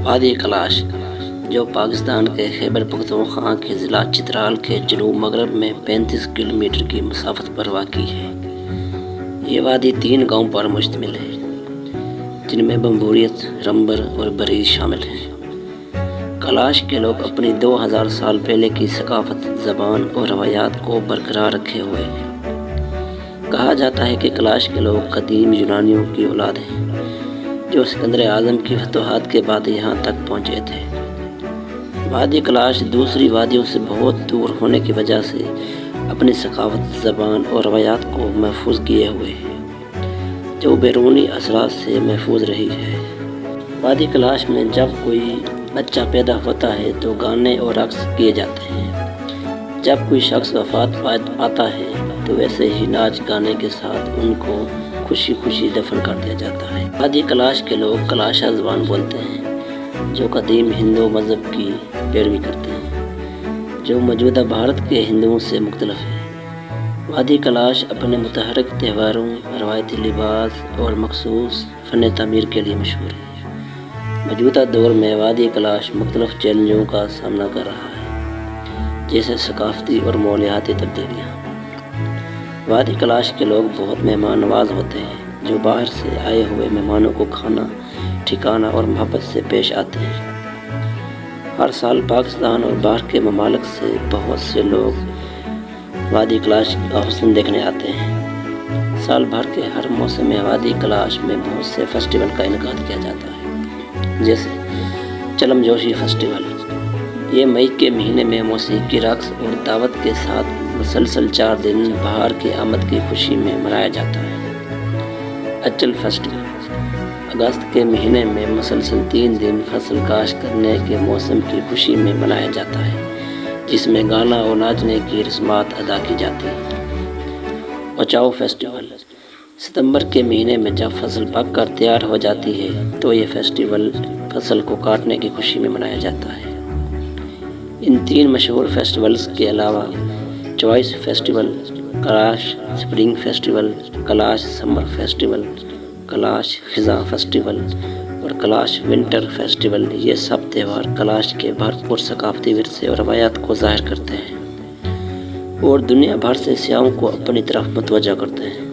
وادی کلاش جو پاکستان کے خیبر پختونخوا کے ضلع چترال کے جنوب مغرب میں 35 کلومیٹر کی مسافت پر واقع ہے۔ یہ وادی 3 گاؤں پر مشتمل ہے جن میں بمبوریت، رمبر اور بریز شامل ہیں۔ کلاش کے لوگ اپنی 2000 سال پہلے کی ثقافت، زبان اور روایات کو برقرار رکھے ہوئے ہیں۔ کہا جاتا ہے کہ کلاش کے لوگ قدیم یونانیوں کی اولاد ہیں جو سکندر اعظم کی فتوحات کے بعد یہاں تک پہنچے تھے۔ وادی کلاش دوسری وادیوں سے بہت دور ہونے کی وجہ سے اپنی ثقافت، زبان اور روایات کو محفوظ کیے ہوئے ہے جو بیرونی اثرات سے محفوظ رہی ہے۔ وادی کلاش میں جب کوئی بچہ پیدا ہوتا ہے تو گانے اور رقص کیے جاتے ہیں۔ جب کوئی شخص وفات پاتا ہے تو ویسے ہی ناچ گانے کے ساتھ ان کو خوشی خوشی دفن کر دیا جاتا ہے۔ وادی کلاش کے لوگ کلاشا زبان بولتے ہیں جو قدیم ہندو مذہب کی پیروی کرتے ہیں جو موجودہ بھارت کے ہندوؤں سے مختلف ہے۔ وادی کلاش اپنے متحرک تہواروں، روایتی لباس اور مخصوص فن تعمیر کے لیے مشہور ہے۔ موجودہ دور میں وادی کلاش مختلف چیلنجوں کا سامنا کر رہا ہے جیسے ثقافتی اور ماحولیاتی تبدیلیاں۔ وادی کلاش کے لوگ بہت مہمان نواز ہوتے ہیں جو باہر سے آئے ہوئے مہمانوں کو کھانا، ٹھکانہ اور محبت سے پیش آتے ہیں۔ ہر سال پاکستان اور باہر کے ممالک سے بہت سے لوگ وادی کلاش کا حسن دیکھنے آتے ہیں۔ سال بھر کے ہر موسم میں وادی کلاش میں بہت سے فیسٹیول کا انعقاد کیا جاتا ہے جیسے چلم جوشی فیسٹیول۔ یہ مئی کے مہینے میں موسیقی، رقص اور دعوت کے ساتھ مسلسل 4 دن بہار کی آمد کی خوشی میں منایا جاتا ہے۔ اچل فیسٹیول اگست کے مہینے میں مسلسل 3 دن فصل کاشت کرنے کے موسم کی خوشی میں منایا جاتا ہے جس میں گانا اور ناچنے کی رسومات ادا کی جاتی ہیں۔ اوچاؤ فیسٹیول ستمبر کے مہینے میں جب فصل پک کر تیار ہو جاتی ہے تو یہ فیسٹیول فصل کو کاٹنے کی خوشی میں منایا جاتا ہے۔ ان 3 مشہور فیسٹیولز کے علاوہ چوائس festival, Kalash spring festival, Kalash summer festival, Kalash خزاں فیسٹیول اور کلاش ونٹر فیسٹیول، یہ سب تہوار کلاش کے بھرپور ثقافتی ورثے اور روایات کو ظاہر کرتے ہیں اور دنیا بھر سے سیاحوں کو اپنی طرف متوجہ کرتے ہیں۔